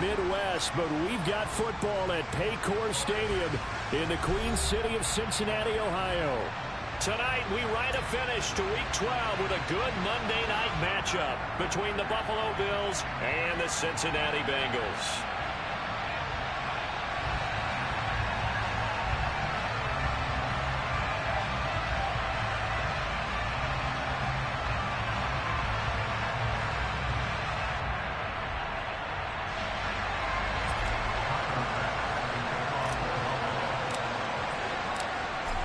Midwest, but we've got football at Paycor Stadium in the Queen City of Cincinnati, Ohio. Tonight, we write a finish to Week 12 with a good Monday night matchup between the Buffalo Bills and the Cincinnati Bengals.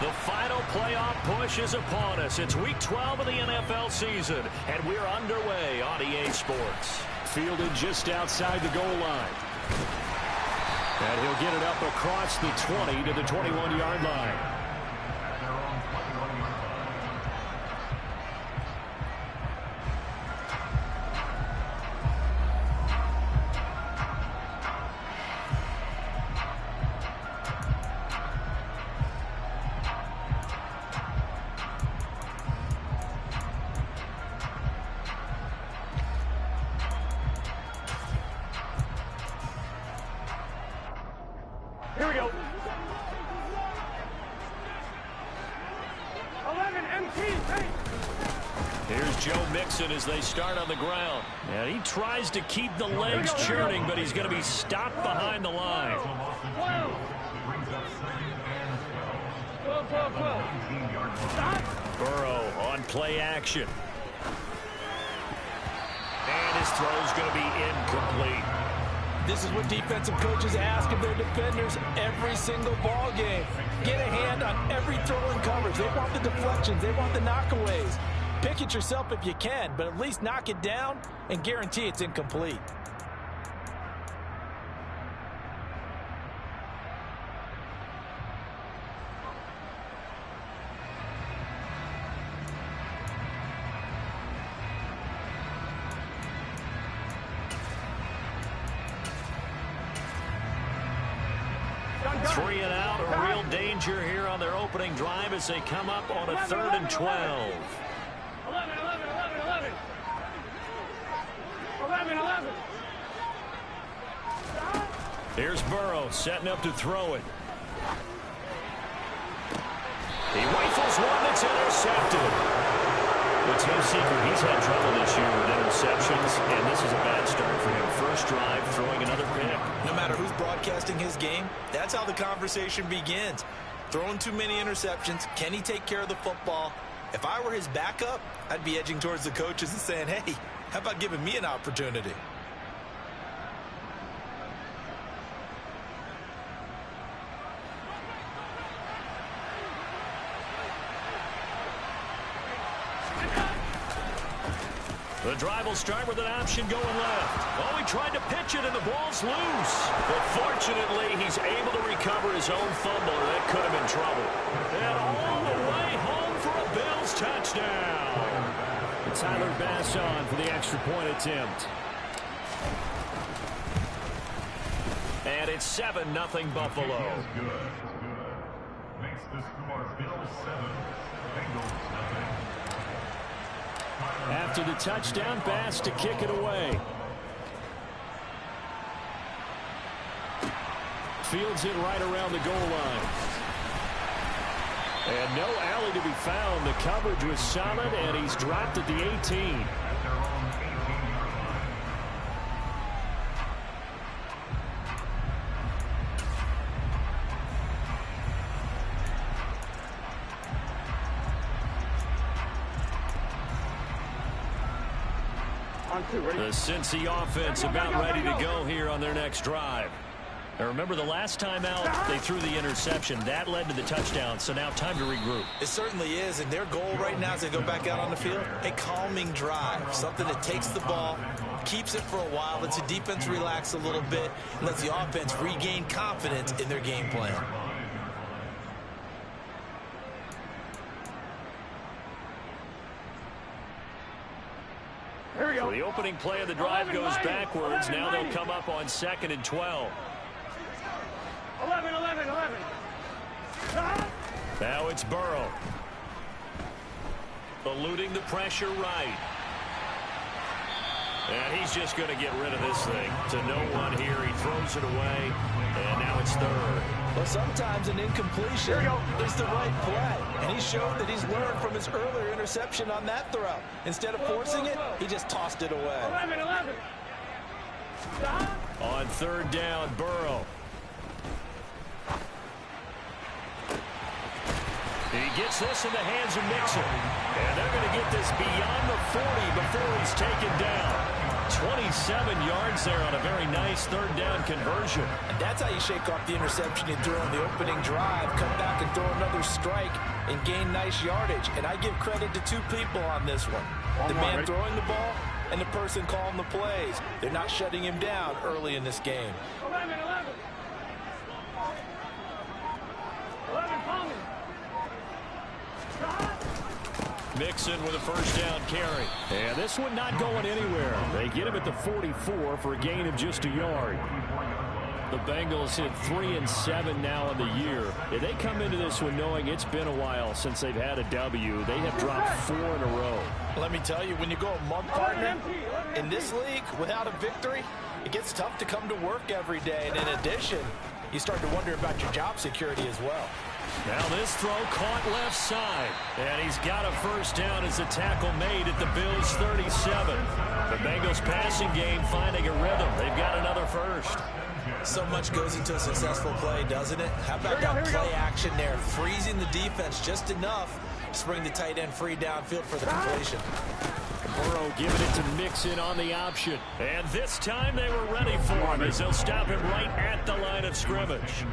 The final playoff push is upon us. It's Week 12 of the NFL season, and we're underway on EA Sports. Fielded just outside the goal line. And he'll get it up across the 20 to the 21-yard line. Here we go. 11 MT. Here's Joe Mixon as they start on the ground. And he tries to keep the legs churning, but he's going to be stopped behind the line. Burrow on play action. And his throw's going to be incomplete. This is what defensive coaches ask of their defenders every single ball game. Get a hand on every throw in coverage. They want the deflections. They want the knockaways. Pick it yourself if you can, but at least knock it down and guarantee it's incomplete. Three and out, a real danger here on their opening drive as they come up on a 3rd and 12. 11. Here's Burrow setting up to throw it. He rifles one that's intercepted. It's no secret he's had trouble this year with interceptions, and this is a bad start for him. First drive, throwing another pick. No matter who's broadcasting his game, that's how the conversation begins. Throwing too many interceptions, can he take care of the football? If I were his backup, I'd be edging towards the coaches and saying, hey, how about giving me an opportunity? The drive will start with an option going left. Oh, he tried to pitch it, and the ball's loose. But fortunately, he's able to recover his own fumble, or that could have been trouble. And all the way home for a Bills touchdown. Tyler Bass on for the extra point attempt. And it's 7-0 Buffalo. Makes the score Bills 7, Bengals 0. After the touchdown, Bass to kick it away. Fields it right around the goal line. And no alley to be found. The coverage was solid, and he's dropped at the 18. The Cincy offense about ready to go here on their next drive. Now remember, the last time out, they threw the interception. That led to the touchdown, so now time to regroup. It certainly is, and their goal right now as they go back out on the field, a calming drive, something that takes the ball, keeps it for a while, lets the defense relax a little bit, and lets the offense regain confidence in their game plan. Here we go. So the opening play of the drive goes backwards. Now they'll come up on 2nd and 12. 11. Now it's Burrow. Eluding the pressure right. And he's just going to get rid of this thing. To no one here. He throws it away. And now it's third. Well, sometimes an incompletion is the right play. And he showed that he's learned from his earlier interception on that throw. Instead of forcing it, he just tossed it away. 11. On third down, Burrow. He gets this in the hands of Mixon. And they're going to get this beyond the 40 before he's taken down. 27 yards there on a very nice third down conversion. And that's how you shake off the interception you threw on the opening drive, come back and throw another strike and gain nice yardage. And I give credit to two people on this one. The man throwing the ball and the person calling the plays. They're not shutting him down early in this game. 11. Thomas. Mixon with a first down carry. And this one not going anywhere. They get him at the 44 for a gain of just a yard. The Bengals hit 3-7 now in the year. If they come into this one knowing it's been a while since they've had a W, they have dropped 4 in a row. Let me tell you, when you go a month, partner, in this league without a victory, it gets tough to come to work every day. And in addition, you start to wonder about your job security as well. Now this throw caught left side. And he's got a first down as the tackle made at the Bills' 37. The Bengals passing game finding a rhythm. They've got another first. So much goes into a successful play, doesn't it? How about that play action there? Freezing the defense just enough to bring the tight end free downfield for the completion. Burrow giving it to Mixon on the option. And this time they were ready for him as they'll stop him right at the line of scrimmage.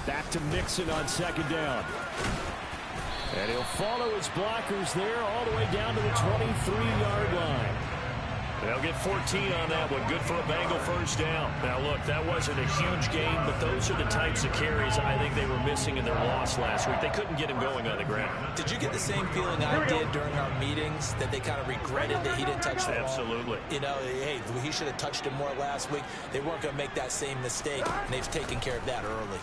Back to Mixon on second down. And he'll follow his blockers there all the way down to the 23-yard line. They'll get 14 on that one. Good for a Bengal first down. Now, look, that wasn't a huge gain, but those are the types of carries I think they were missing in their loss last week. They couldn't get him going on the ground. Did you get the same feeling I did during our meetings, that they kind of regretted that he didn't touch the ball? Absolutely. You know, hey, he should have touched him more last week. They weren't going to make that same mistake, and they've taken care of that early.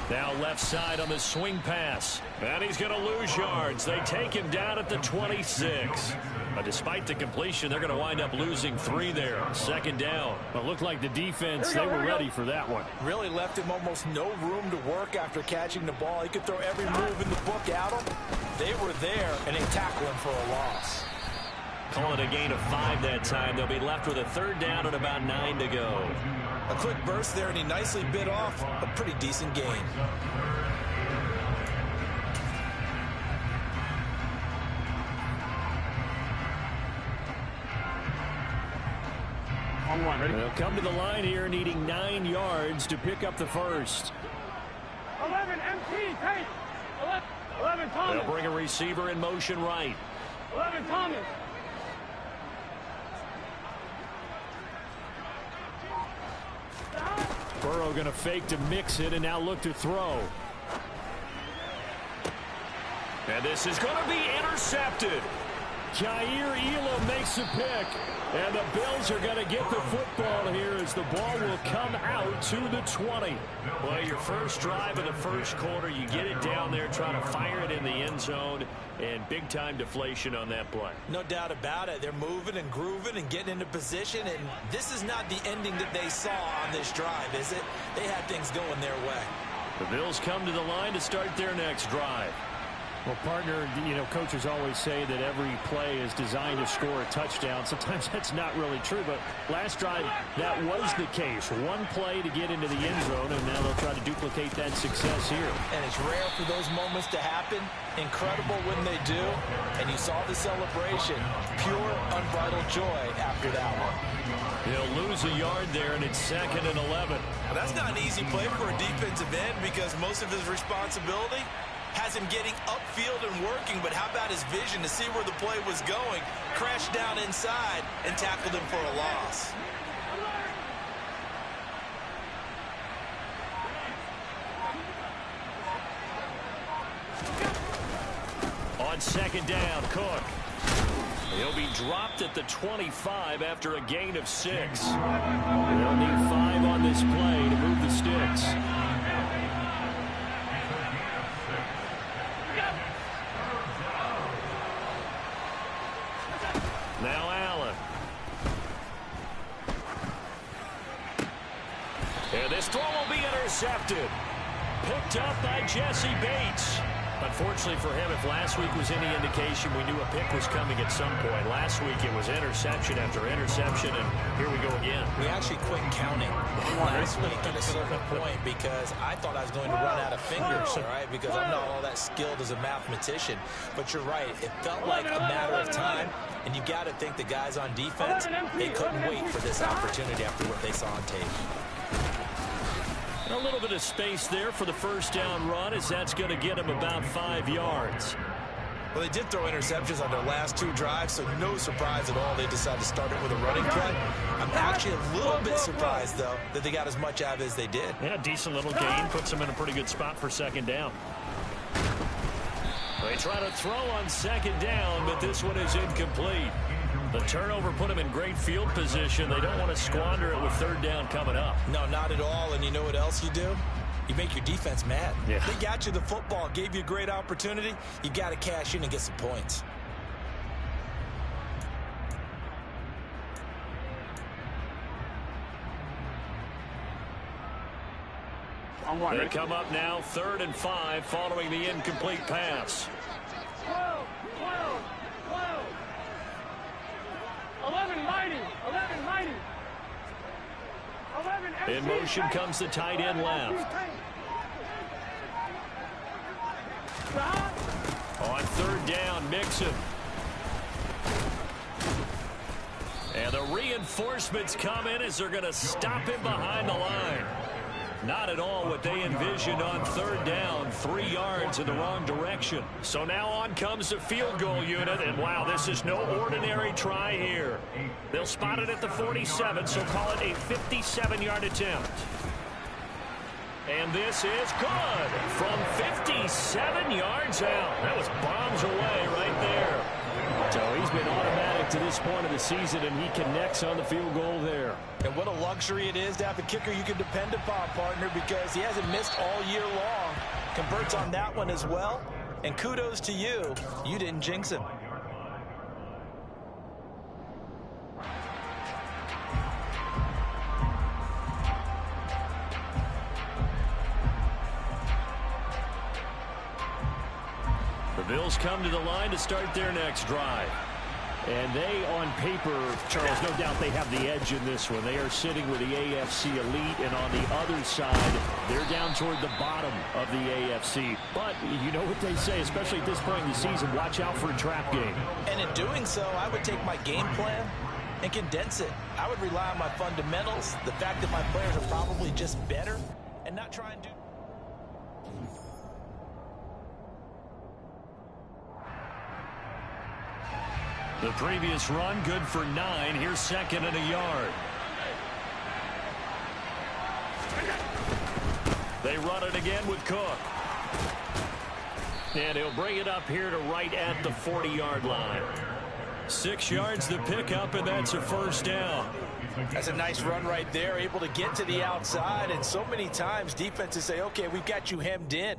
Now left side on the swing pass. And he's going to lose yards. They take him down at the 26. But despite the completion, they're going to wind up losing 3 there. Second down. Well, it looked like the defense, they were ready for that one. Really left him almost no room to work after catching the ball. He could throw every move in the book at him. They were there, and they tackled him for a loss. Calling a gain of 5 that time. They'll be left with a third down and about 9 to go. A quick burst there, and he nicely bit off a pretty decent gain. They'll come to the line here needing 9 yards to pick up the first. 11 MT, take. 11 Thomas. They'll bring a receiver in motion right. 11 Thomas. Burrow going to fake to Mixon and now look to throw. And this is going to be intercepted. Jair Elam makes a pick. And the Bills are going to get the football here as the ball will come out to the 20. Well, your first drive of the first quarter, you get it down there, try to fire it in the end zone, and big-time deflation on that play. No doubt about it. They're moving and grooving and getting into position, and this is not the ending that they saw on this drive, is it? They had things going their way. The Bills come to the line to start their next drive. Well, partner, you know, coaches always say that every play is designed to score a touchdown. Sometimes that's not really true, but last drive, that was the case. One play to get into the end zone, and now they'll try to duplicate that success here. And it's rare for those moments to happen. Incredible when they do. And you saw the celebration. Pure, unbridled joy after that one. He'll lose a yard there, and it's 2nd and 11. Well, that's not an easy play for a defensive end because most of his responsibility has him getting upfield and working, but how about his vision to see where the play was going, crashed down inside, and tackled him for a loss. On second down, Cook. He'll be dropped at the 25 after a gain of 6. They'll need 5 on this play to move the sticks. Now Allen. And this throw will be intercepted. Picked up by Jesse Bates. Unfortunately for him, if last week was any indication, we knew a pick was coming at some point. Last week it was interception after interception, and here we go again. We actually quit counting last week at a certain point because I thought I was going to run out of fingers, all right, because I'm not all that skilled as a mathematician. But you're right. It felt like a matter of time, and you got to think the guys on defense, they couldn't wait for this opportunity after what they saw on tape. A little bit of space there for the first down run, as that's going to get him about 5 yards. Well, they did throw interceptions on their last 2 drives, so no surprise at all they decided to start it with a running play. I'm actually a little bit surprised, though, that they got as much out of it as they did. Yeah, decent little gain. Puts them in a pretty good spot for second down. They try to throw on second down, but this one is incomplete. The turnover put them in great field position. They don't want to squander it with third down coming up. No, not at all. And you know what else you do? You make your defense mad. Yeah. They got you the football, gave you a great opportunity. You got to cash in and get some points. They come up now 3rd and 5 following the incomplete pass. 12, 12, 12. 11 mighty, 11 mighty. 11 MC. In motion comes the tight end left. On 3rd down, Mixon. And the reinforcements come in as they're going to stop him behind the line. Not at all what they envisioned on 3rd down. 3 yards in the wrong direction. So now on comes the field goal unit. And wow, this is no ordinary try here. They'll spot it at the 47, so call it a 57-yard attempt. And this is good from 57 yards out. That was bombs away right there. So he's been automatic to this point of the season, and he connects on the field goal there. And what a luxury it is to have a kicker you can depend upon, partner, because he hasn't missed all year long. Converts on that one as well. And kudos to you. You didn't jinx him. The Bills come to the line to start their next drive. And they, on paper, Charles, no doubt they have the edge in this one. They are sitting with the AFC elite, and on the other side, they're down toward the bottom of the AFC. But you know what they say, especially at this point in the season, watch out for a trap game. And in doing so, I would take my game plan and condense it. I would rely on my fundamentals, the fact that my players are probably just better, and not try and do... The previous run, good for 9. Here's 2nd and a yard. They run it again with Cook. And he'll bring it up here to right at the 40-yard line. 6 yards to pick up, and that's a first down. That's a nice run right there, able to get to the outside. And so many times defenses say, okay, we've got you hemmed in.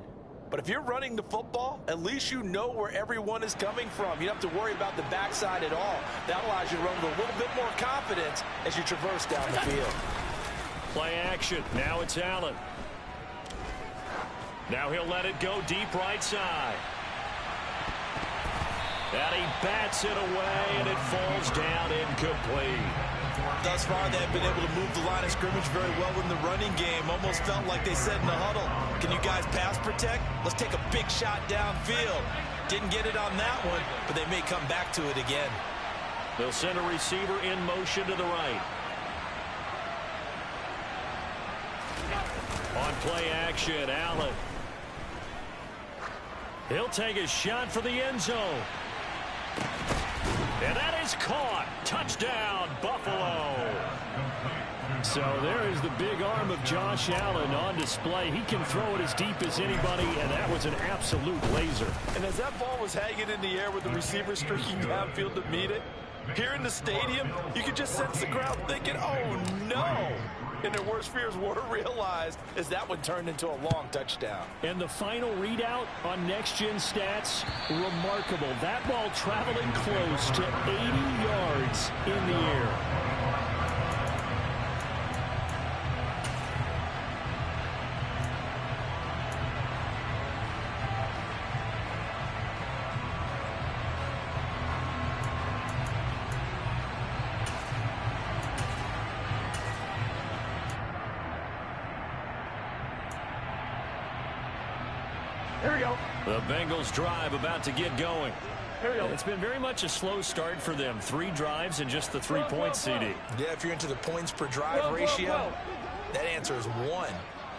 But if you're running the football, at least you know where everyone is coming from. You don't have to worry about the backside at all. That allows you to run with a little bit more confidence as you traverse down the field. Play action. Now it's Allen. Now he'll let it go deep right side. And he bats it away, and it falls down incomplete. Thus far, they've been able to move the line of scrimmage very well in the running game. Almost felt like they said in the huddle, can you guys pass protect? Let's take a big shot downfield. Didn't get it on that one, but they may come back to it again. They'll send a receiver in motion to the right. On play action, Allen. He'll take a shot for the end zone. And that is caught. Touchdown, Buffalo. So there is the big arm of Josh Allen on display. He can throw it as deep as anybody, and that was an absolute laser. And as that ball was hanging in the air with the receiver streaking downfield to meet it, here in the stadium, you could just sense the crowd thinking, oh, no. And their worst fears were realized as that one turned into a long touchdown. And the final readout on next-gen stats, remarkable. That ball traveling close to 80 yards in the air. Here we go. The Bengals drive about to get going. Here we go. It's been very much a slow start for them. 3 drives and just the 3 points, CD. Yeah, if you're into the points per drive ratio, that answer is 1.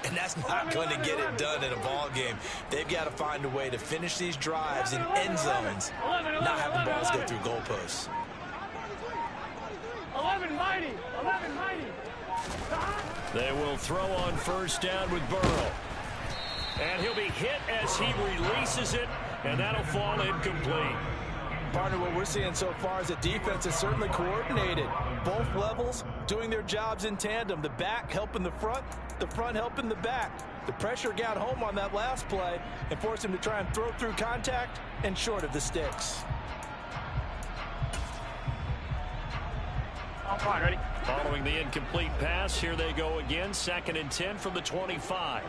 And that's not going to get it done in a ball game. They've got to find a way to finish these drives in end zones, not have the balls go through goalposts. 11 mighty. 11 mighty. They will throw on first down with Burrow. And he'll be hit as he releases it, and that'll fall incomplete. Partner, what we're seeing so far is the defense is certainly coordinated. Both levels doing their jobs in tandem. The back helping the front helping the back. The pressure got home on that last play and forced him to try and throw through contact and short of the sticks. All right, ready? Following the incomplete pass, here they go again. 2nd and 10 from the 25.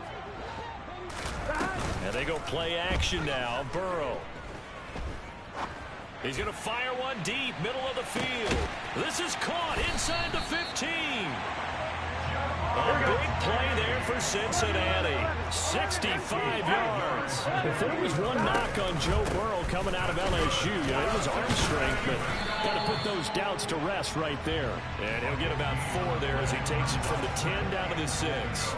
And they go play action now. Burrow. He's going to fire one deep, middle of the field. This is caught inside the 15. A big play there for Cincinnati. 65 yards. If there was one knock on Joe Burrow coming out of LSU, it was arm strength, but got to put those doubts to rest right there. And he'll get about 4 there as he takes it from the 10 down to the 6.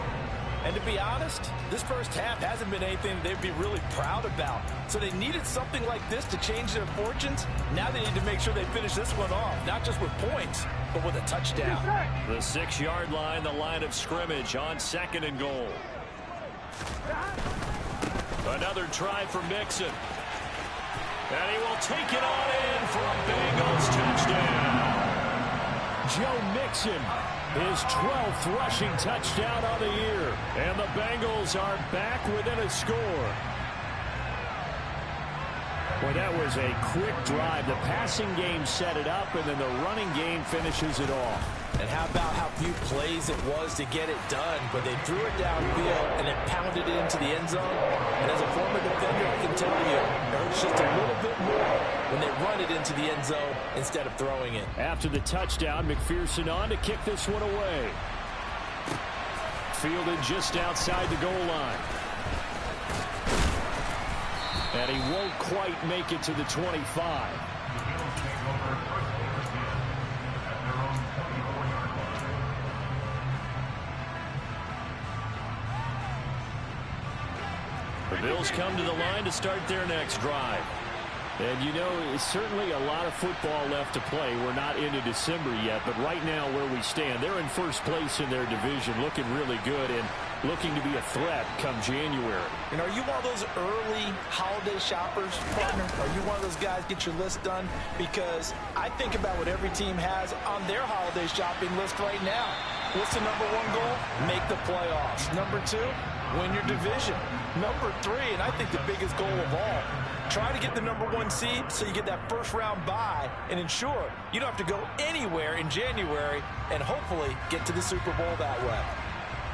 And to be honest, this first half hasn't been anything they'd be really proud about. So they needed something like this to change their fortunes. Now they need to make sure they finish this one off, not just with points, but with a touchdown. The 6-yard line, the line of scrimmage on 2nd and goal. Another try for Mixon. And he will take it on in for a Bengals touchdown. Joe Mixon, his 12th rushing touchdown on the year. And the Bengals are back within a score. Well, that was a quick drive. The passing game set it up, and then the running game finishes it off. And how about how few plays it was to get it done, but they threw it downfield and then pounded it into the end zone. And as a former defender, I can tell you, it hurts just a little bit more when they run it into the end zone instead of throwing it. After the touchdown, McPherson on to kick this one away. Fielded just outside the goal line. And he won't quite make it to the 25. The Bills come to the line to start their next drive. And, you know, it's certainly a lot of football left to play. We're not into December yet, but right now where we stand, they're in first place in their division, looking really good and looking to be a threat come January. And are you one of those early holiday shoppers, partner? Are you one of those guys get your list done? Because I think about what every team has on their holiday shopping list right now. What's the number 1 goal? Make the playoffs. Number 2, win your division. Number 3, and I think the biggest goal of all, try to get the number 1 seed so you get that first round bye and ensure you don't have to go anywhere in January and hopefully get to the Super Bowl that way.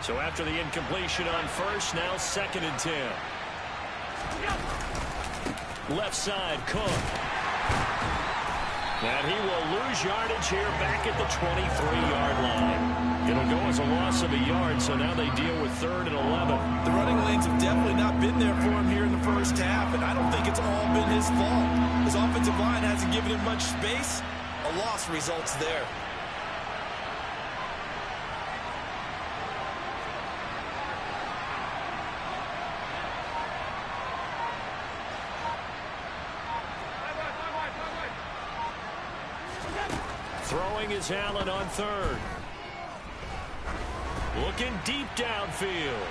So after the incompletion on first, now 2nd and 10. Left side, Cook. And he will lose yardage here back at the 23-yard line. It'll go as a loss of a yard, so now they deal with 3rd and 11. The running lanes have definitely not been there for him here in the first half, and I don't think it's all been his fault. His offensive line hasn't given him much space. A loss results there. Throwing is Allen on 3rd. Looking deep downfield.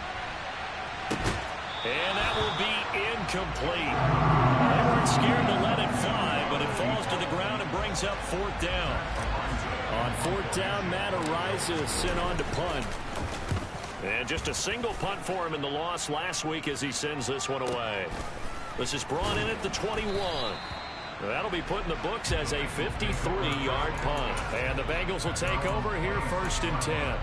And that will be incomplete. They weren't scared to let it fly, but it falls to the ground and brings up 4th down. On 4th down, Matt Ariza sent on to punt. And just a single punt for him in the loss last week as he sends this one away. This is brought in at the 21. That'll be put in the books as a 53-yard punt. And the Bengals will take over here 1st and 10.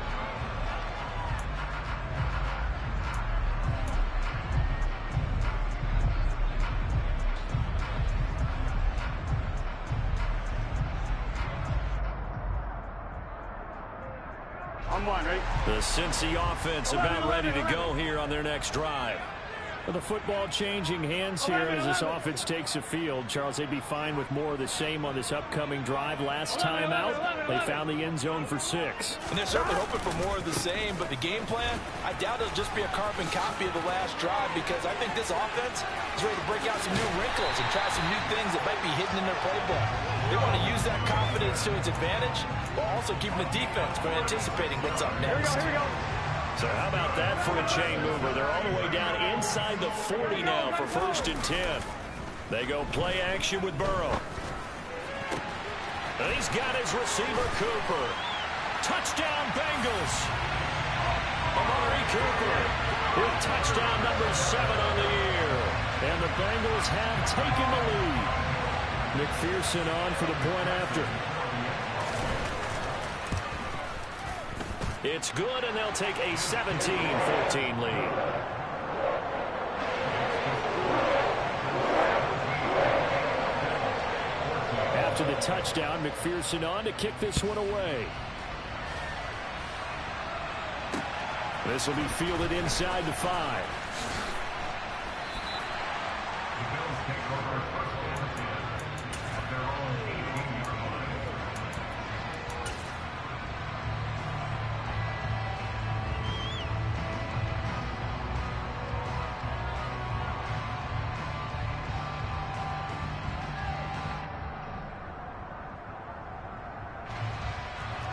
The Cincy offense about ready to go here on their next drive. Well, the football changing hands here as this offense takes the field. Charles, they'd be fine with more of the same on this upcoming drive. Last time out, they found the end zone for 6. And they're certainly hoping for more of the same, but the game plan, I doubt it'll just be a carbon copy of the last drive, because I think this offense is ready to break out some new wrinkles and try some new things that might be hidden in their playbook. They want to use that confidence to its advantage, while also keeping the defense from anticipating what's up next. Here we go. So how about that for a chain mover? They're all the way down inside the 40 now for 1st and 10. They go play action with Burrow. And he's got his receiver, Cooper. Touchdown, Bengals. Amari Cooper with touchdown number 7 on the year. And the Bengals have taken the lead. McPherson on for the point after. It's good, and they'll take a 17-14 lead. After the touchdown, McPherson on to kick this one away. This will be fielded inside the 5.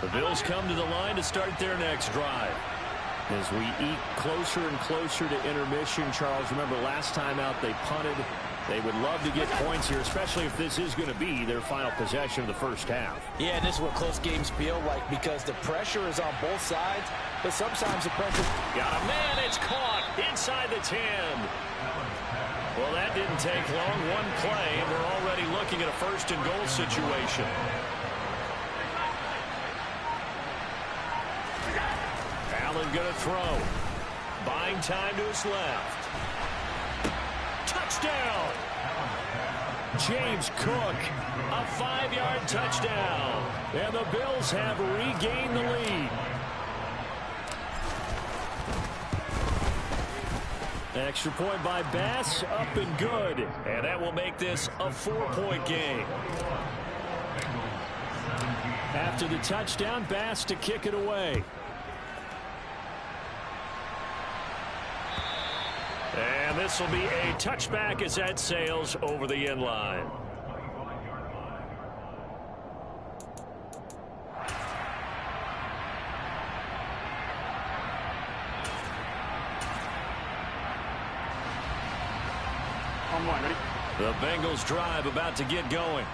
The Bills come to the line to start their next drive. As we eat closer and closer to intermission, Charles, remember last time out they punted. They would love to get points here, especially if this is going to be their final possession of the first half. Yeah, and this is what close games feel like, because the pressure is on both sides, but sometimes the pressure... Got a man, it's caught inside the 10. Well, that didn't take long. One play, and we're already looking at a 1st and goal situation. Allen going to throw. Buying time to his left. Touchdown! James Cook, A 5-yard touchdown. and the Bills have regained the lead. Extra point by Bass, up and good. And that will make this a 4-point game. After the touchdown, Bass to kick it away. And this will be a touchback as that sails over the end line. The Bengals drive about to get going.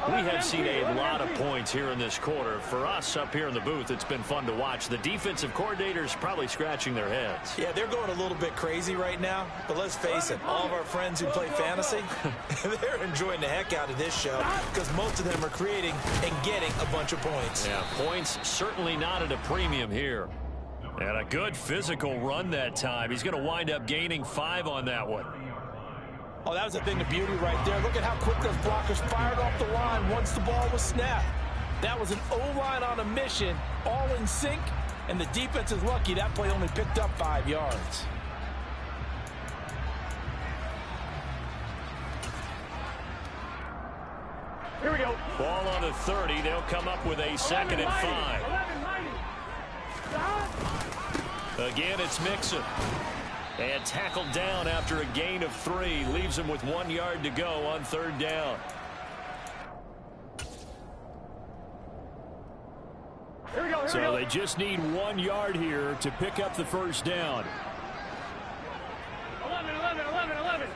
We have seen a lot of points here in this quarter. For us up here in the booth, it's been fun to watch. The defensive coordinators probably scratching their heads. Yeah, they're going a little bit crazy right now. But let's face it, all of our friends who play fantasy, they're enjoying the heck out of this show because most of them are creating and getting a bunch of points. Yeah, points certainly not at a premium here. And a good physical run that time. He's going to wind up gaining 5 on that one. Oh, that was a thing of beauty right there. Look at how quick those blockers fired off the line once the ball was snapped. That was an O-line on a mission, all in sync, and the defense is lucky that play only picked up 5 yards. Here we go. Ball on the 30. They'll come up with a 2nd and 5. Again, it's Mixon. And tackled down after a gain of 3. Leaves him with 1 yard to go on 3rd down. Here we go. So they just need 1 yard here to pick up the first down. 11, 11, 11, 11.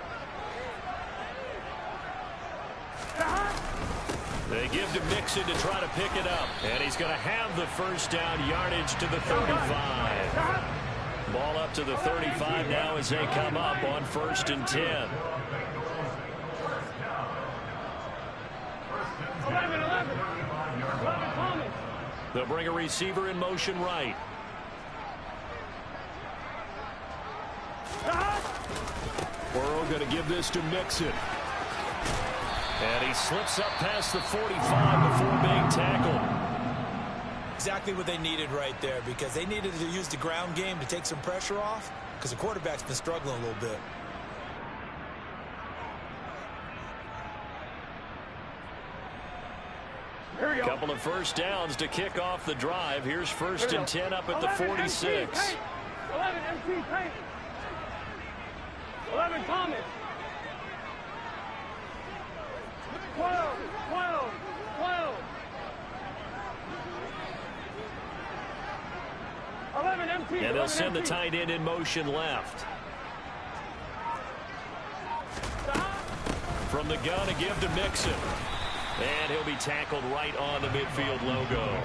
They give to Mixon to try to pick it up. And he's going to have the first down, yardage to the 35. Ball up to the 35 now as they come up on 1st and 10. 11, 11. 11 Thomas. They'll bring a receiver in motion right. Burrow going to give this to Mixon. And he slips up past the 45 before being tackled. Exactly what they needed right there, because they needed to use the ground game to take some pressure off, because the quarterback's been struggling a little bit. Couple of first downs to kick off the drive. Here's 1st and 10 up at the 46. 11 MC Tank. 11 Thomas. 12, 12, 12. 11 MT. And they'll send the tight end in motion left. From the gun, a give to Mixon. And he'll be tackled right on the midfield logo.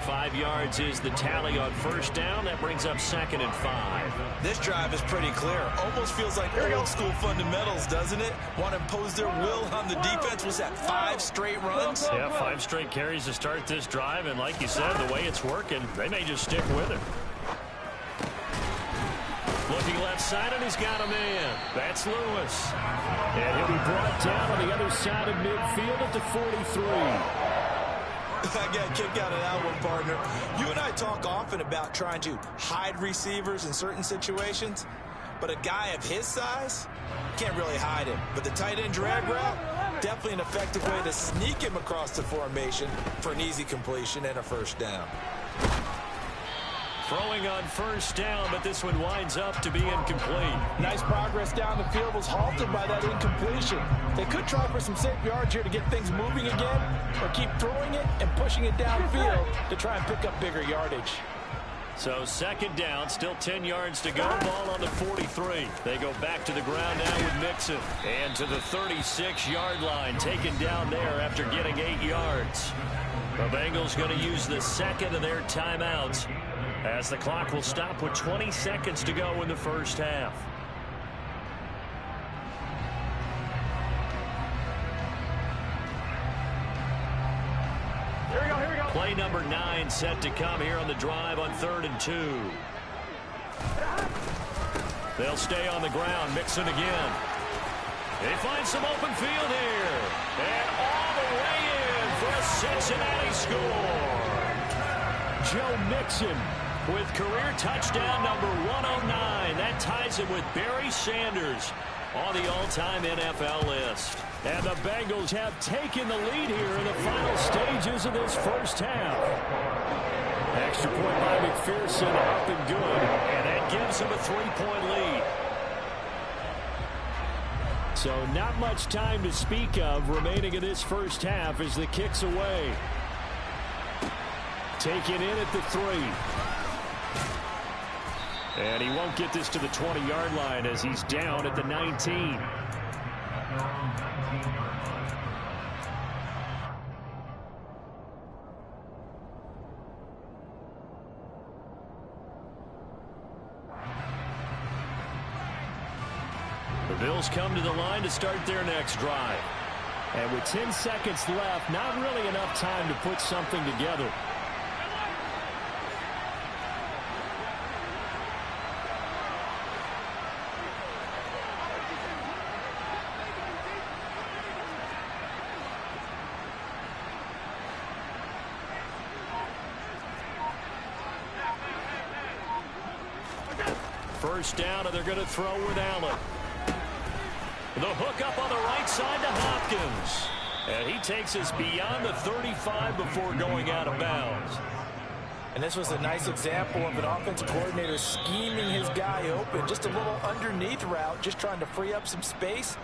5 yards is the tally on first down. That brings up 2nd and 5. This drive is pretty clear. Almost feels like old school fundamentals, doesn't it? Want to impose their will on the defense. Was that 5 straight runs? Yeah, 5 straight carries to start this drive. And like you said, the way it's working, they may just stick with it. Looking left side, and he's got a man. That's Lewis. And he'll be brought down on the other side of midfield at the 43. I got a kick out of that one, partner. You and I talk often about trying to hide receivers in certain situations, but a guy of his size can't really hide him. But the tight end drag route, definitely an effective way to sneak him across the formation for an easy completion and a first down. Throwing on first down, but this one winds up to be incomplete. Nice progress down the field, was halted by that incompletion. They could try for some safe yards here to get things moving again, or keep throwing it and pushing it downfield to try and pick up bigger yardage. So 2nd down, still 10 yards to go. Ball on the 43. They go back to the ground now with Mixon. And to the 36-yard line, taken down there after getting 8 yards. The Bengals going to use the 2nd of their timeouts, as the clock will stop with 20 seconds to go in the first half. Here we go, here we go. Play number 9 set to come here on the drive on 3rd and 2. They'll stay on the ground. Mixon again. They find some open field here. And all the way in for a Cincinnati score. Joe Mixon with career touchdown number 109. That ties him with Barry Sanders on the all-time NFL list. And the Bengals have taken the lead here in the final stages of this first half. Extra point by McPherson, up and good. And that gives him a 3-point lead. So not much time to speak of remaining in this first half as the kick's away. Taken in at the 3. And he won't get this to the 20-yard line as he's down at the 19. The Bills come to the line to start their next drive. And with 10 seconds left, not really enough time to put something together. First down, and they're going to throw with Allen. The hook up on the right side to Hopkins. And he takes us beyond the 35 before going out of bounds. And this was a nice example of an offensive coordinator scheming his guy open. Just a little underneath route, just trying to free up some space,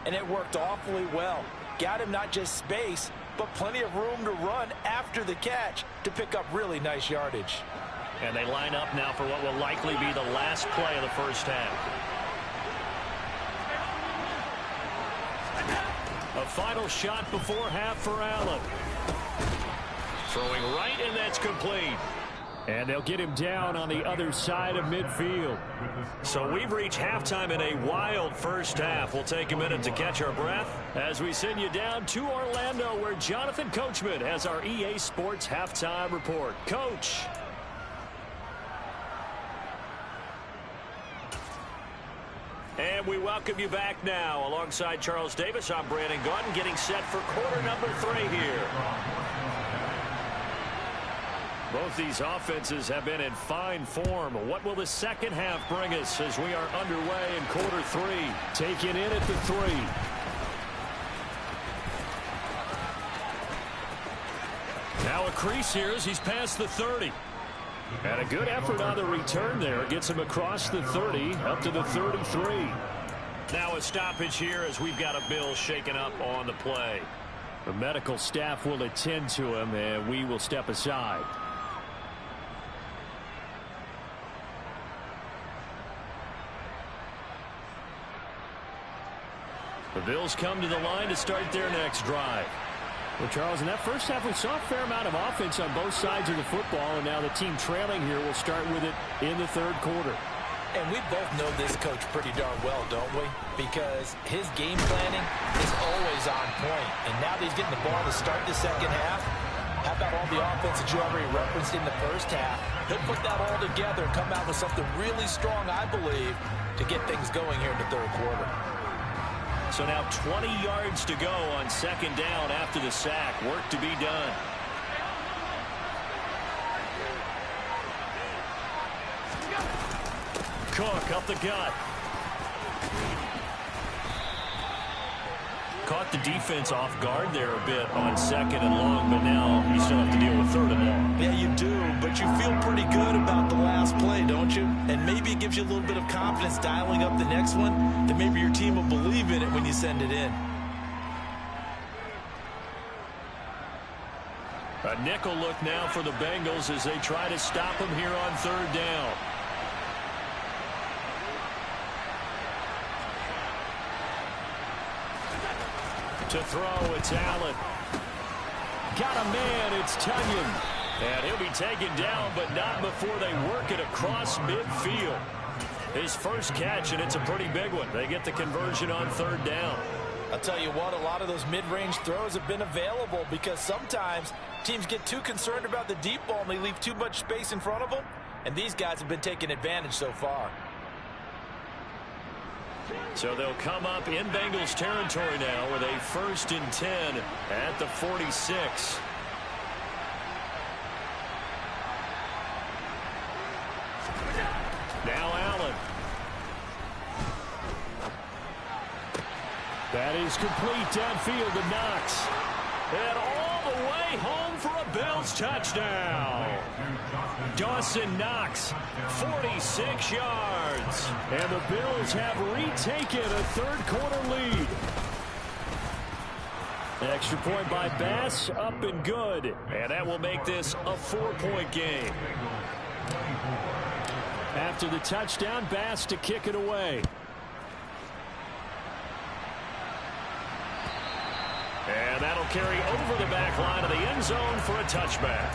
and it worked awfully well. Got him not just space, but plenty of room to run after the catch to pick up really nice yardage. And they line up now for what will likely be the last play of the first half. A final shot before half for Allen. Throwing right, and that's complete. And they'll get him down on the other side of midfield. So we've reached halftime in a wild first half. We'll take a minute to catch our breath as we send you down to Orlando, where Jonathan Coachman has our EA Sports halftime report. Coach. And we welcome you back now. Alongside Charles Davis, I'm Brandon Gaudin, getting set for quarter number 3 here. Both these offenses have been in fine form. What will the second half bring us as we are underway in quarter 3? Taken in at the 3. Now a crease here as he's past the 30. And a good effort on the return there. Gets him across the 30 up to the 33. Now a stoppage here as we've got a bill shaken up on the play. The medical staff will attend to him, and we will step aside. The Bills come to the line to start their next drive. Well, Charles, in that first half, we saw a fair amount of offense on both sides of the football, and now the team trailing here will start with it in the third quarter. And we both know this coach pretty darn well, don't we? Because his game planning is always on point. And now that he's getting the ball to start the second half, how about all the offense that you already referenced in the first half? He'll put that all together and come out with something really strong, I believe, to get things going here in the third quarter. So now 20 yards to go on second down after the sack. Work to be done. Cook up the gut. Caught the defense off guard there a bit on second and long, but now you still have to deal with third and long. Yeah, you do, but you feel pretty good about the last play, don't you? And maybe it gives you a little bit of confidence dialing up the next one, that maybe your team will believe in it when you send it in. A nickel look now for the Bengals as they try to stop him here on third down. To throw, it's Allen. Got a man, it's Tunyon. And he'll be taken down, but not before they work it across midfield. His first catch, and it's a pretty big one. They get the conversion on third down. I'll tell you what, a lot of those mid-range throws have been available because sometimes teams get too concerned about the deep ball and they leave too much space in front of them. And these guys have been taking advantage so far. So they'll come up in Bengals territory now with a 1st and 10 at the 46. Now Allen. That is complete downfield to Knox. And all the way home for a Bills touchdown. Dawson Knox, 46 yards. And the Bills have retaken a third quarter lead. Extra point by Bass, up and good. And that will make this a 4-point game. After the touchdown, Bass to kick it away. And that'll carry over the back line of the end zone for a touchback.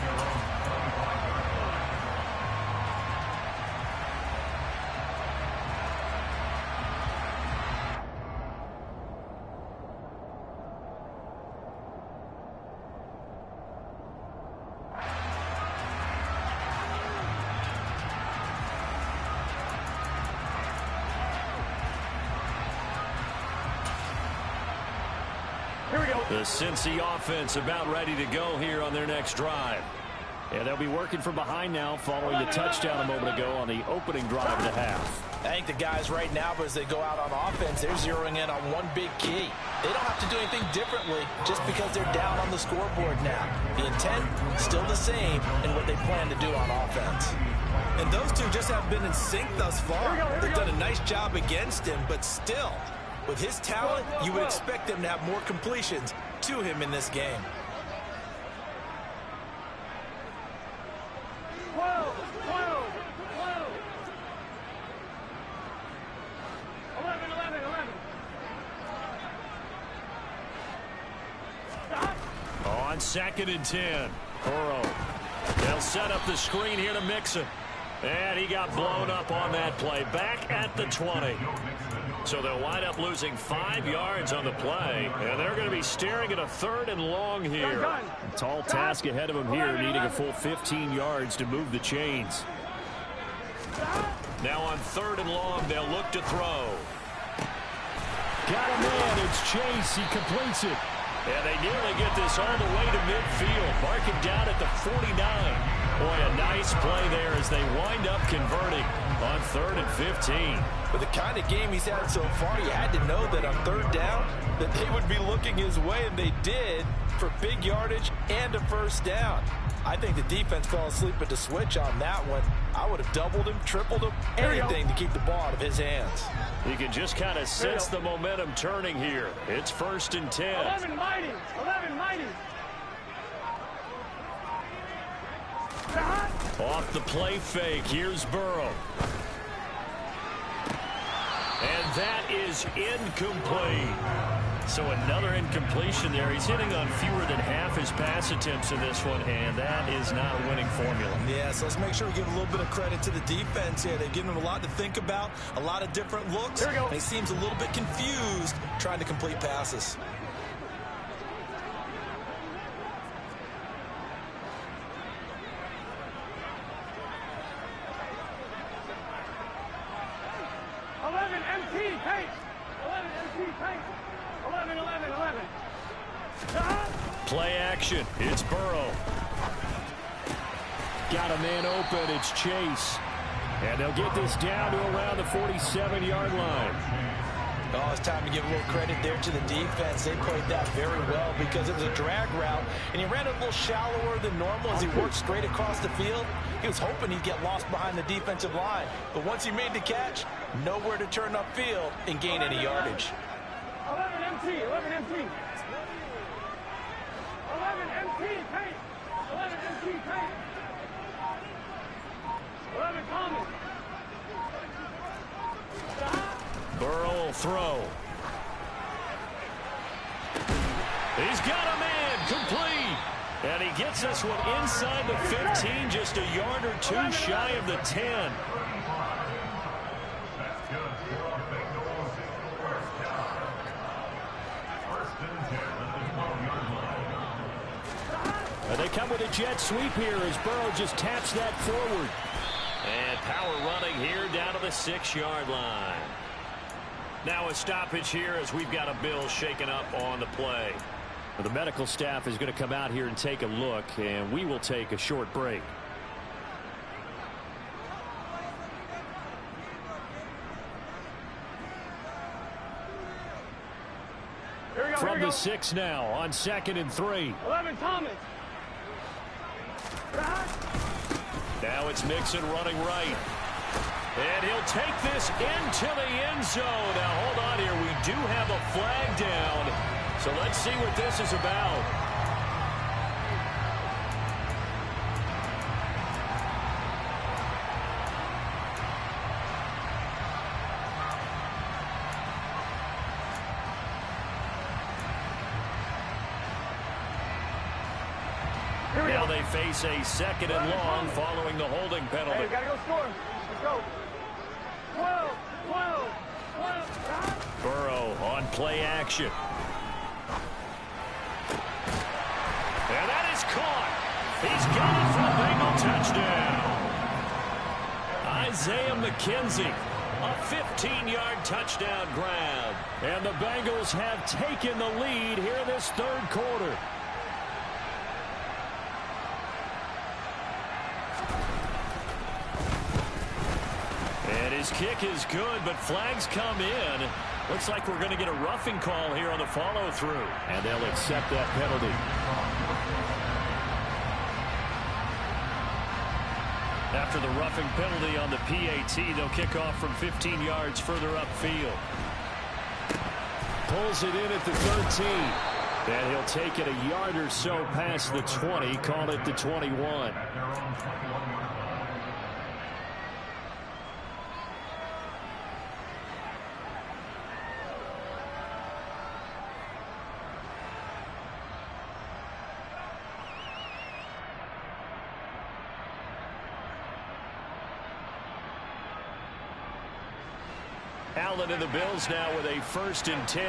The Cincy offense about ready to go here on their next drive. And they'll be working from behind now following the touchdown a moment ago on the opening drive of the half. I think the guys right now, as they go out on offense, they're zeroing in on one big key. They don't have to do anything differently just because they're down on the scoreboard now. The intent, still the same in what they plan to do on offense. And those two just haven't been in sync thus far. They've done a nice job against him, but still, with his talent, you would expect them to have more completions to him in this game. 2nd and 10. Burrow. They'll set up the screen here to Mixon. And he got blown up on that play. Back at the 20. So they'll wind up losing 5 yards on the play. And they're going to be staring at a 3rd and long here. A tall task ahead of them here, needing a full 15 yards to move the chains. Now on 3rd and long, they'll look to throw. Got a man. It's Chase. He completes it. And they nearly get this all the way to midfield. Mark it down at the 49. Boy, a nice play there as they wind up converting on 3rd and 15. With the kind of game he's had so far, you had to know that on 3rd down that they would be looking his way, and they did, for big yardage and a 1st down. I think the defense fell asleep at the switch on that one. I would have doubled him, tripled him, anything to keep the ball out of his hands. You can just kind of sense the momentum turning here. It's 1st and 10. 11 mighty. 11 mighty. Off the play fake. Here's Burrow. And that is incomplete. So another incompletion there. He's hitting on fewer than half his pass attempts in this one, and that is not a winning formula. Yeah, so let's make sure we give a little bit of credit to the defense here. They've given him a lot to think about, a lot of different looks. Here we go. And he seems a little bit confused trying to complete passes. Play action. It's Burrow. Got a man open. It's Chase. And they'll get this down to around the 47-yard line. Oh, it's time to give a little credit there to the defense. They played that very well because it was a drag route, and he ran a little shallower than normal as he worked straight across the field. He was hoping he'd get lost behind the defensive line. But once he made the catch, nowhere to turn upfield and gain any yardage. 11 MT, 11 MT. 11 MT, paint. 11 MT, paint. 11 Thomas. Burrow will throw. He's got a man complete. And he gets this one inside the 15, just a yard or two shy of the 10. And they come with a jet sweep here as Burrow just taps that forward. And power running here down to the 6-yard line. Now a stoppage here as we've got a Bill shaken up on the play. The medical staff is going to come out here and take a look, and we will take a short break. From the 6 now on 2nd and 3. 11 Thomas. Now it's Mixon running right. And he'll take this into the end zone. Now hold on here. We do have a flag down. So let's see what this is about. Now they face a 2nd and long following the holding penalty. Hey, we gotta go score. Let's go. 12, 12, 12. Burrow on play action. And that is caught. He's got it for a Bengal touchdown. Isaiah McKenzie, a 15-yard touchdown grab. And the Bengals have taken the lead here in this 3rd quarter. And his kick is good, but flags come in. Looks like we're going to get a roughing call here on the follow-through. And they'll accept that penalty. After the roughing penalty on the PAT, they'll kick off from 15 yards further upfield. Pulls it in at the 13. And he'll take it a yard or so past the 20, call it the 21. Allen and the Bills now with a 1st and 10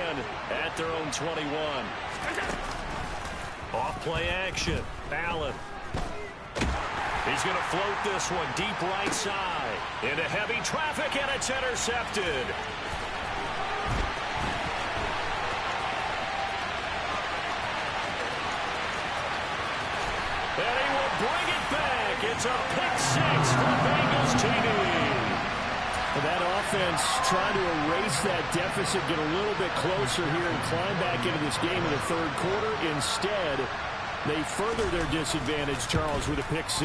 at their own 21. Off play action. Allen. He's going to float this one deep right side. Into heavy traffic, and it's intercepted. And he will bring it back. It's a pick 6 for the Bengals TD. That offense trying to erase that deficit, get a little bit closer here and climb back into this game in the 3rd quarter. Instead, they further their disadvantage, Charles, with a pick 6.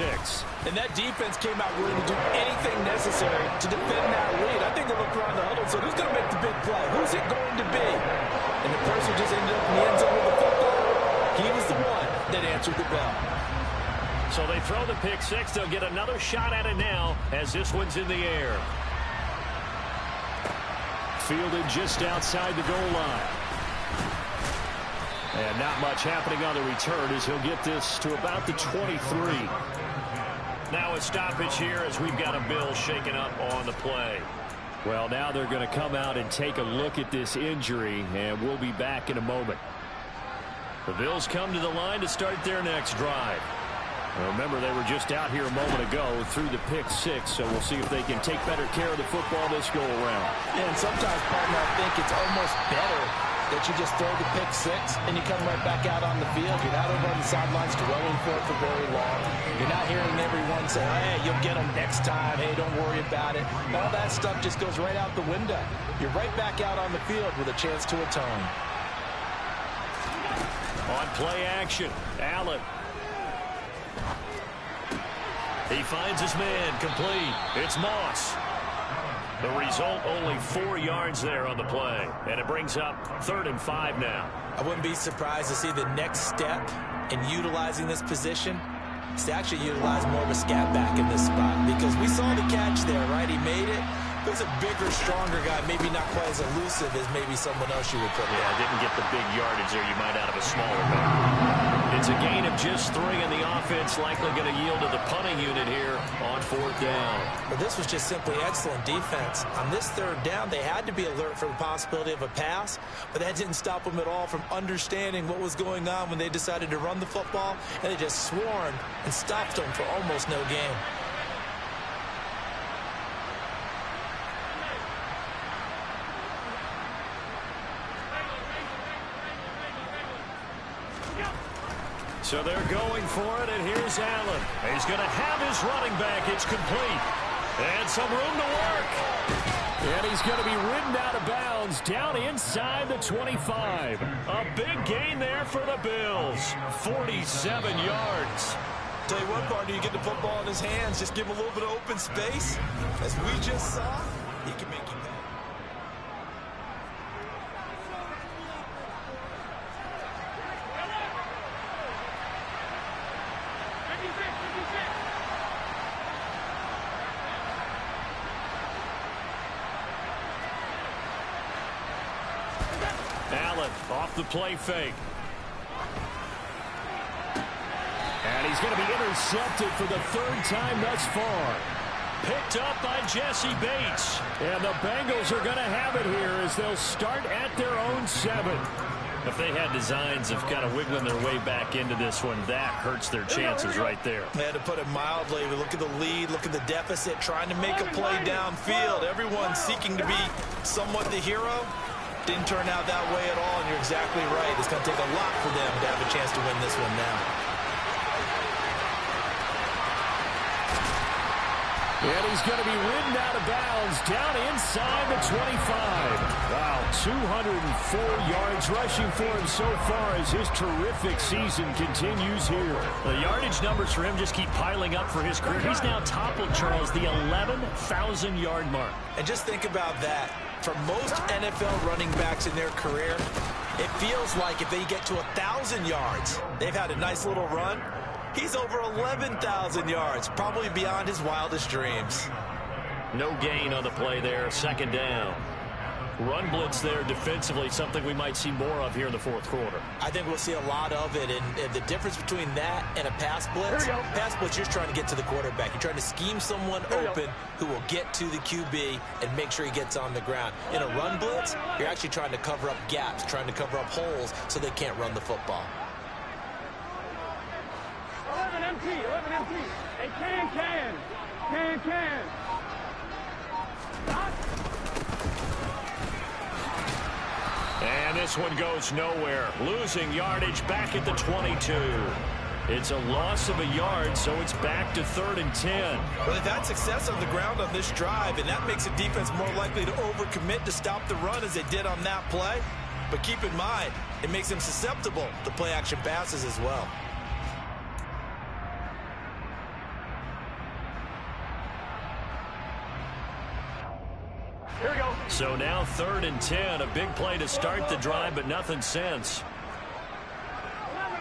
And that defense came out willing to do anything necessary to defend that lead. I think they looked around the huddle and said, who's going to make the big play? Who's it going to be? And the person just ended up in the end zone with the football. He was the one that answered the bell. So they throw the pick 6. They'll get another shot at it now as this one's in the air. Fielded just outside the goal line. And not much happening on the return as he'll get this to about the 23. Now a stoppage here as we've got a Bill shaken up on the play. Well, now they're going to come out and take a look at this injury, and we'll be back in a moment. The Bills come to the line to start their next drive. Remember, they were just out here a moment ago through the pick 6, so we'll see if they can take better care of the football this go around. Yeah, and sometimes, partner, I think it's almost better that you just throw the pick 6 and you come right back out on the field. You're not over on the sidelines dwelling for it for very long. You're not hearing everyone say, hey, you'll get them next time. Hey, don't worry about it. All that stuff just goes right out the window. You're right back out on the field with a chance to atone. On play action, Allen. He finds his man, complete. It's Moss. The result, only 4 yards there on the play. And it brings up 3rd and 5 now. I wouldn't be surprised to see the next step in utilizing this position is to actually utilize more of a scat back in this spot. Because we saw the catch there, right? He made it. It was a bigger, stronger guy, maybe not quite as elusive as maybe someone else you would put. Yeah, didn't get the big yardage there you might out of a smaller guy. It's a gain of just 3, and the offense likely going to yield to the punting unit here on 4th down. Well, this was just simply excellent defense. On this 3rd down, they had to be alert for the possibility of a pass, but that didn't stop them at all from understanding what was going on when they decided to run the football, and they just swarmed and stopped them for almost no gain. So they're going for it, and here's Allen. He's going to have his running back. It's complete. And some room to work. And he's going to be ridden out of bounds down inside the 25. A big gain there for the Bills. 47 yards. Tell you what, partner, you get the football in his hands, just give him a little bit of open space. As we just saw, he can make you pay. Allen off the play fake. And he's going to be intercepted for the 3rd time thus far. Picked up by Jesse Bates. And the Bengals are going to have it here as they'll start at their own 7. If they had designs of kind of wiggling their way back into this one, that hurts their chances right there. They had to put it mildly. Look at the lead, look at the deficit, trying to make a play downfield. Everyone seeking to be somewhat the hero. Didn't turn out that way at all, and you're exactly right. It's going to take a lot for them to have a chance to win this one now. And he's going to be ridden out of bounds down inside the 25. Wow, 204 yards rushing for him so far as his terrific season continues here. The yardage numbers for him just keep piling up for his career. He's now toppled, Charles, the 11,000-yard mark. And just think about that. For most NFL running backs in their career, it feels like if they get to 1,000 yards, they've had a nice little run. He's over 11,000 yards, probably beyond his wildest dreams. No gain on the play there, 2nd down. run blitz there defensively, something we might see more of here in the fourth quarter. I think we'll see a lot of it, and the difference between that and a pass blitz, you're trying to get to the quarterback. You're trying to scheme someone open who will get to the QB and make sure he gets on the ground. In a run blitz, you're actually trying to cover up gaps, trying to cover up holes so they can't run the football. 11 empty. Hey, can. Stop. And this one goes nowhere. Losing yardage back at the 22. It's a loss of a yard, so it's back to 3rd and 10. Well, they've had success on the ground on this drive, and that makes the defense more likely to overcommit to stop the run as they did on that play. But keep in mind, it makes them susceptible to play-action passes as well. Here we go. So now 3rd and 10. A big play to start the drive, but nothing since. 11.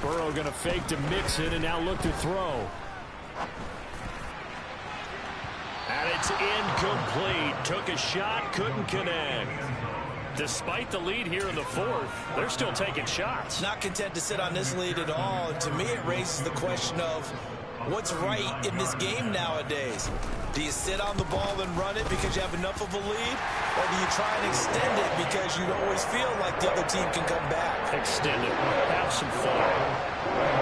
Burrow going to fake to mix it and now look to throw. And it's incomplete. Took a shot, couldn't connect. Despite the lead here in the fourth, they're still taking shots. Not content to sit on this lead at all. And to me, it raises the question of what's right in this game nowadays. Do you sit on the ball and run it because you have enough of a lead? Or do you try and extend it because you always feel like the other team can come back? Extend it. Have some fun.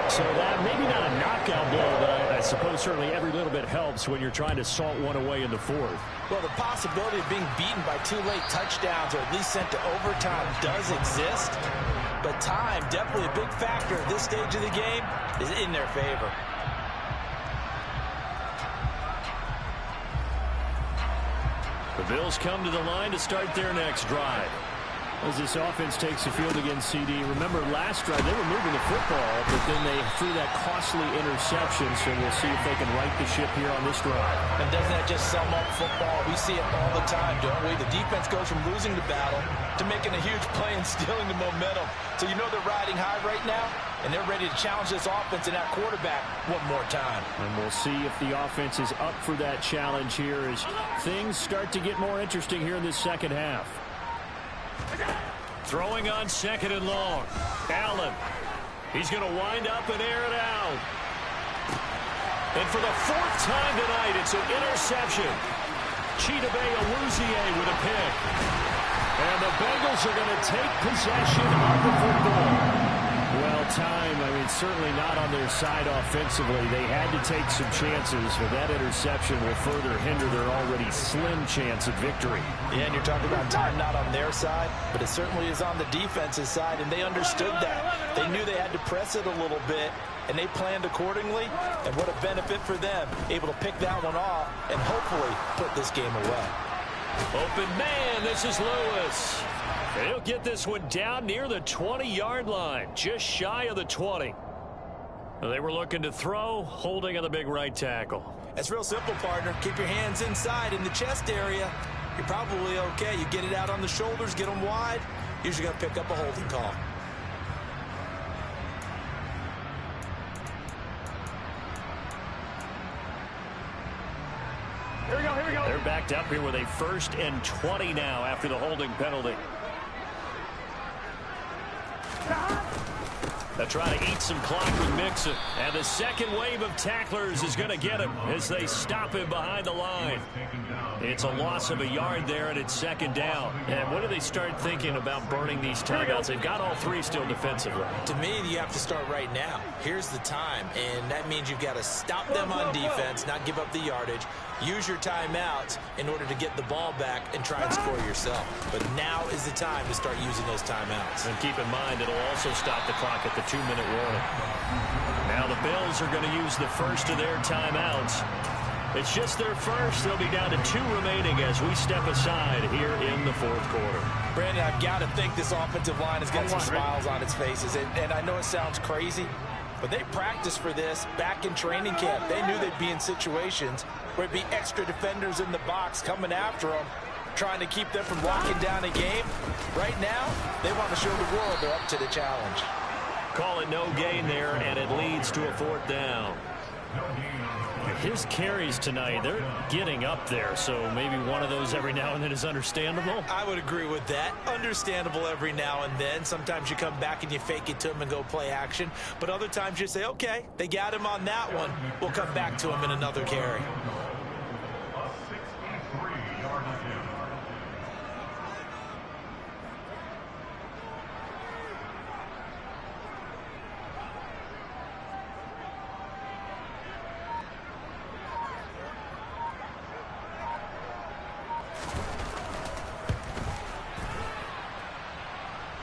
So that maybe not a knockout blow, but I suppose certainly every little bit helps when you're trying to salt one away in the fourth. Well, the possibility of being beaten by 2 late touchdowns or at least sent to overtime does exist. But time, definitely a big factor at this stage of the game, is in their favor. The Bills come to the line to start their next drive. As this offense takes the field against CD, remember last drive they were moving the football, but then they threw that costly interception, so we'll see if they can right the ship here on this drive. And doesn't that just sum up football? We see it all the time, don't we? The defense goes from losing the battle to making a huge play and stealing the momentum. So you know they're riding high right now, and they're ready to challenge this offense and that quarterback one more time. And we'll see if the offense is up for that challenge here as things start to get more interesting here in this second half. Throwing on 2nd and long. Allen. He's going to wind up and air it out. And for the 4th time tonight, it's an interception. Chidobe Awuzie with a pick. And the Bengals are going to take possession of the football. Well, time, I mean, certainly not on their side offensively. They had to take some chances, but that interception will further hinder their already slim chance of victory. Yeah, and you're talking about time not on their side, but it certainly is on the defense's side, and they understood that. They knew they had to press it a little bit, and they planned accordingly, and what a benefit for them, able to pick that one off and hopefully put this game away. Open man, this is Lewis. He'll get this one down near the 20-yard line, just shy of the 20. They were looking to throw, holding on the big right tackle. That's real simple, partner. Keep your hands inside in the chest area. You're probably okay. You get it out on the shoulders, get them wide. Usually going to pick up a holding call. Here we go. They're backed up here with a 1st and 20 now after the holding penalty. They're trying to eat some clock with Mixon. And the second wave of tacklers is going to get him as they stop him behind the line. It's a loss of a yard there, and it's 2nd down. And what do they start thinking about burning these timeouts? They've got all 3 still defensively. To me, you have to start right now. Here's the time, and that means you've got to stop them on defense, not give up the yardage. Use your timeouts in order to get the ball back and try and score yourself. But now is the time to start using those timeouts. And keep in mind, it'll also stop the clock at the 2-minute warning. Now the Bills are going to use the first of their timeouts. It's just their first. They'll be down to 2 remaining as we step aside here in the fourth quarter. Brandon, I've got to think this offensive line has got some smiles on its faces. And I know it sounds crazy, but they practiced for this back in training camp. They knew they'd be in situations where it'd be extra defenders in the box coming after them, trying to keep them from locking down a game. Right now, they want to show the world they're up to the challenge. Call it no gain there, and it leads to a 4th down. His carries tonight, they're getting up there, so maybe one of those every now and then is understandable. I would agree with that. Understandable every now and then. Sometimes you come back and you fake it to him and go play action. But other times you say, okay, they got him on that one. We'll come back to him in another carry. A 63-yard attempt.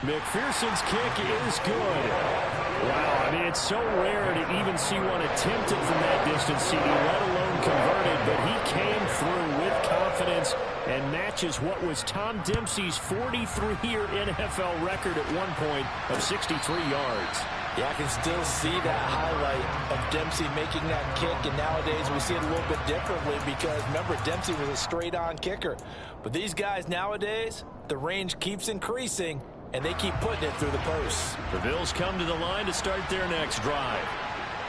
McPherson's kick is good. Wow, I mean, it's so rare to even see one attempted from that distance, CD, let alone converted, but he came through with confidence and matches what was Tom Dempsey's 43-year NFL record at one point of 63 yards. Yeah, I can still see that highlight of Dempsey making that kick, and nowadays we see it a little bit differently because, remember, Dempsey was a straight-on kicker. But these guys nowadays, the range keeps increasing, and they keep putting it through the posts. The Bills come to the line to start their next drive.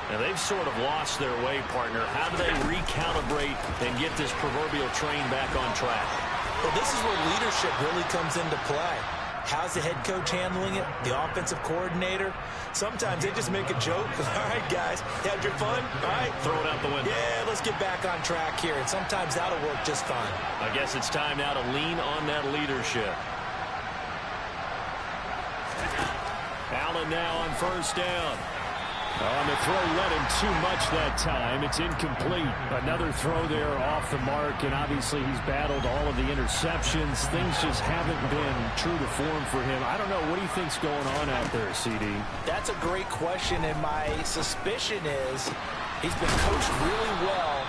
Now, they've sort of lost their way, partner. How do they recalibrate and get this proverbial train back on track? Well, this is where leadership really comes into play. How's the head coach handling it? The offensive coordinator? Sometimes they just make a joke. All right, guys, had your fun? All right. Throw it out the window. Yeah, let's get back on track here. And sometimes that'll work just fine. I guess it's time now to lean on that leadership. Allen now on first down. On the throw, led him too much that time. It's incomplete. Another throw there off the mark, and obviously he's battled all of the interceptions. Things just haven't been true to form for him. I don't know. What do you think's going on out there, CD? That's a great question, and my suspicion is he's been coached really well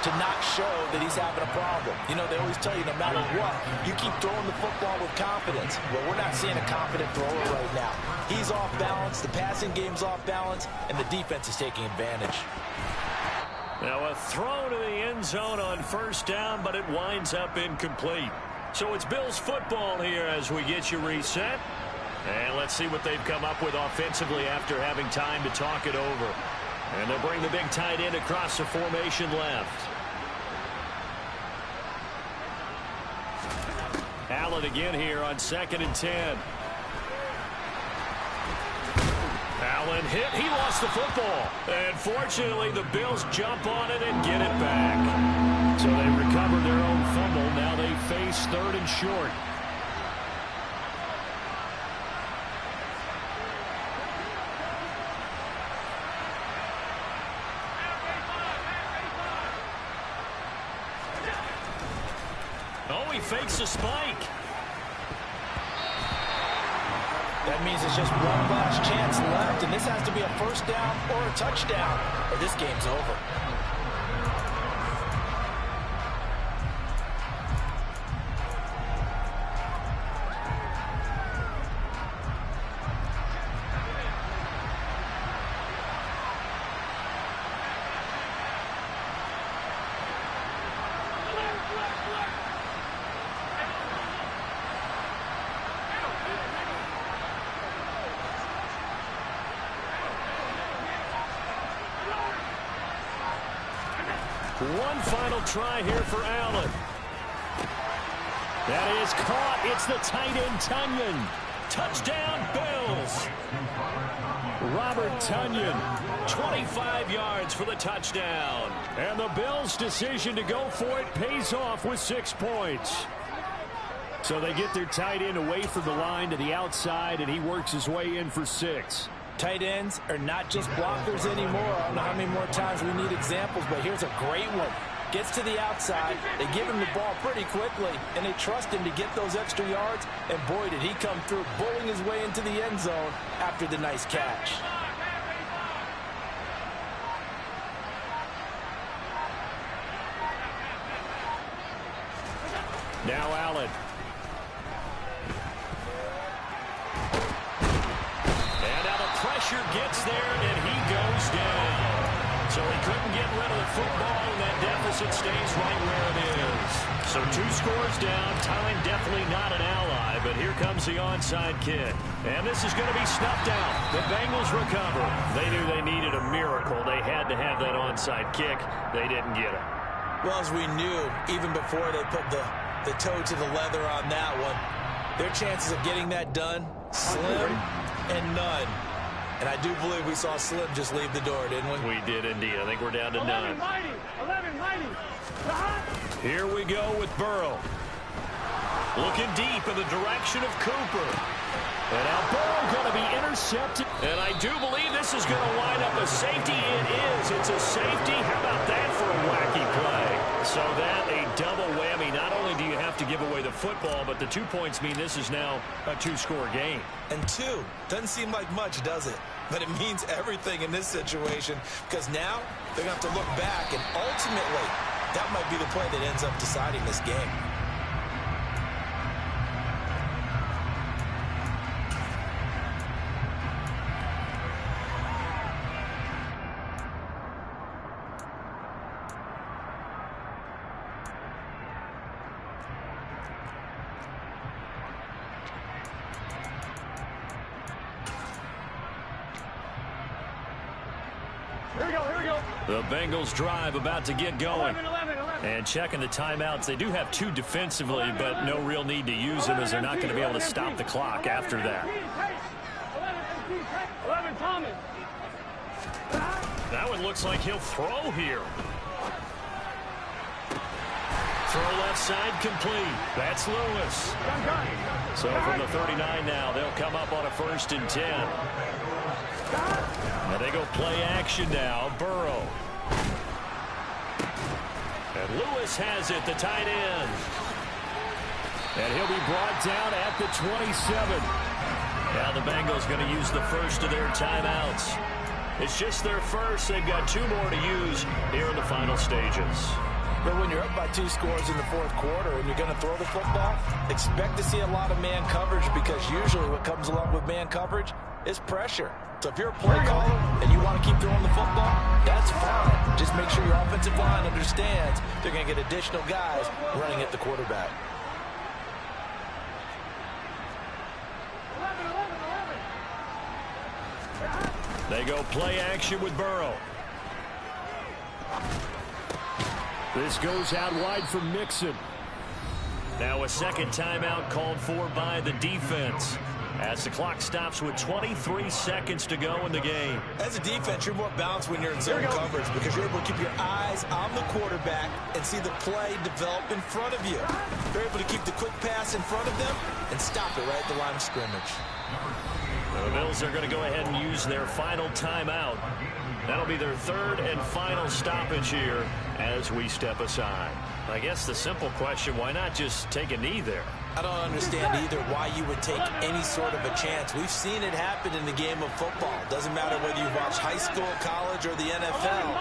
to not show that he's having a problem. You know, they always tell you no matter what, you keep throwing the football with confidence. Well, we're not seeing a confident thrower right now. He's off balance, the passing game's off balance, and the defense is taking advantage. Now a throw to the end zone on first down, but it winds up incomplete. So it's Bills football here as we get you reset. And let's see what they've come up with offensively after having time to talk it over. And they'll bring the big tight end across the formation left. Allen again here on 2nd and 10. Allen hit. He lost the football. And fortunately, the Bills jump on it and get it back. So they recover their own fumble. Now they face 3rd and short. Oh, he fakes a spike. That means it's just one last chance left, and this has to be a first down or a touchdown, or this game's over. One final try here for Allen. That is caught. It's the tight end, Tunyon. Touchdown, Bills. Robert Tunyon. 25 yards for the touchdown. And the Bills' decision to go for it pays off with 6 points. So they get their tight end away from the line to the outside, and he works his way in for 6. Tight ends are not just blockers anymore. I don't know how many more times we need examples, but here's a great one. Gets to the outside, they give him the ball pretty quickly, and they trust him to get those extra yards, and boy, did he come through, bowling his way into the end zone after the nice catch. Now Allen. And now the pressure gets there, and he goes down. So he couldn't get rid of the football, and that deficit stays right where it is. So 2 scores down. Time definitely not an ally, but here comes the onside kick. And this is going to be snuffed out. The Bengals recover. They knew they needed a miracle. They had to have that onside kick. They didn't get it. Well, as we knew, even before they put the toe to the leather on that one, their chances of getting that done, slim and none. And I do believe we saw Slim just leave the door, didn't we? We did indeed. I think we're down to none. 11-90. Here we go with Burrow. Looking deep in the direction of Cooper. And now Burrow going to be intercepted. And I do believe this is going to wind up a safety. It is. It's a safety. How about that for a wacky play? So that a double whammy. Not only do you have to give away the football, but the 2 points mean this is now a 2-score game. And 2 doesn't seem like much, does it? But it means everything in this situation, because now they're going to have to look back, and ultimately that might be the play that ends up deciding this game. The Bengals drive about to get going. 11. And checking the timeouts. They do have 2 defensively, but no real need to use them as they're not going to be able to stop the clock after that. 11 Thomas. That one looks like he'll throw here. Throw left side complete. That's Lewis. So from the 39 now, they'll come up on a 1st and 10. And they go play action now. Burrow. And Lewis has it, the tight end. And he'll be brought down at the 27. Now the Bengals going to use the first of their timeouts. It's just their first. They've got 2 more to use here in the final stages. But when you're up by 2 scores in the 4th quarter and you're going to throw the football, expect to see a lot of man coverage, because usually what comes along with man coverage is pressure. So if you're a play caller and you want to keep throwing the football, that's fine. Just make sure your offensive line understands they're going to get additional guys running at the quarterback. 11. They go play action with Burrow. This goes out wide for Mixon. Now a second timeout called for by the defense, as the clock stops with 23 seconds to go in the game. As a defense, you're more balanced when you're in zone coverage, because you're able to keep your eyes on the quarterback and see the play develop in front of you. You're able to keep the quick pass in front of them and stop it right at the line of scrimmage. The Bills are going to go ahead and use their final timeout. That'll be their 3rd and final stoppage here as we step aside. I guess the simple question, why not just take a knee there? I don't understand either why you would take any sort of a chance. We've seen it happen in the game of football. Doesn't matter whether you watch high school, college, or the NFL.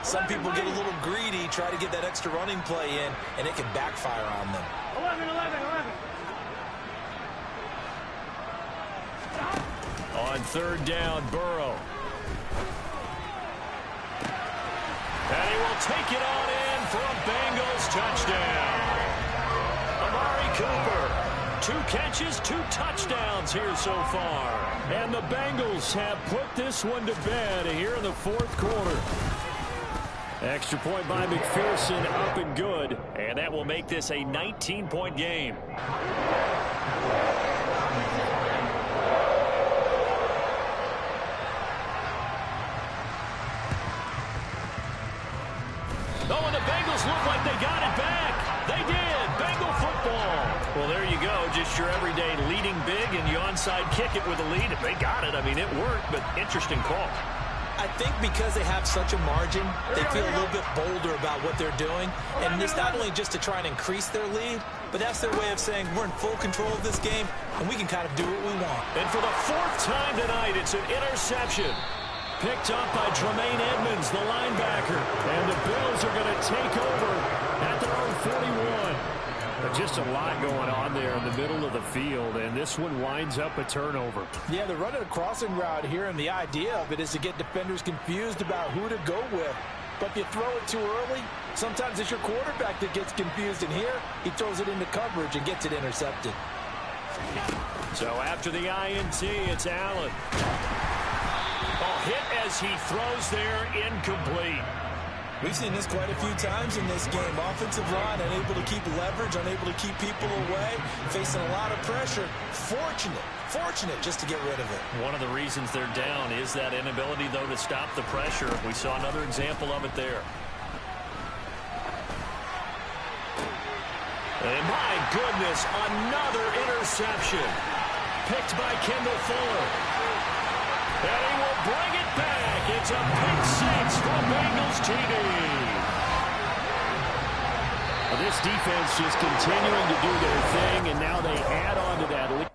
Some people get a little greedy, try to get that extra running play in, and it can backfire on them. 11. On 3rd down, Burrow. And he will take it on in for a Bengals touchdown. Amari Cooper, 2 catches, 2 touchdowns here so far. And the Bengals have put this one to bed here in the 4th quarter. Extra point by McPherson, up and good. And that will make this a 19-point game. Oh, and the Bengals look like they got it back. They did. Bengal football. Well, there you go. Just your everyday leading big, and you onside kick it with a lead. If they got it, I mean, it worked, but interesting call. I think because they have such a margin, they feel a little bit bolder about what they're doing. And it's not only just to try and increase their lead, but that's their way of saying we're in full control of this game, and we can kind of do what we want. And for the 4th time tonight, it's an interception. Picked up by Tremaine Edmonds, the linebacker. And the Bills are going to take over at their own 41. Just a lot going on there in the middle of the field, and this one winds up a turnover. Yeah, they're running a crossing route here, and the idea of it is to get defenders confused about who to go with. But if you throw it too early, sometimes it's your quarterback that gets confused, and here he throws it into coverage and gets it intercepted. So after the INT, it's Allen. Hit as he throws there, incomplete. We've seen this quite a few times in this game. Offensive line unable to keep leverage, unable to keep people away, facing a lot of pressure. Fortunate just to get rid of it. One of the reasons they're down is that inability, though, to stop the pressure. We saw another example of it there. And my goodness, another interception. Picked by Kendall Fuller. And he will bring it back. It's a pick six for Bengals TD. Well, this defense just continuing to do their thing, and now they add on to that lead.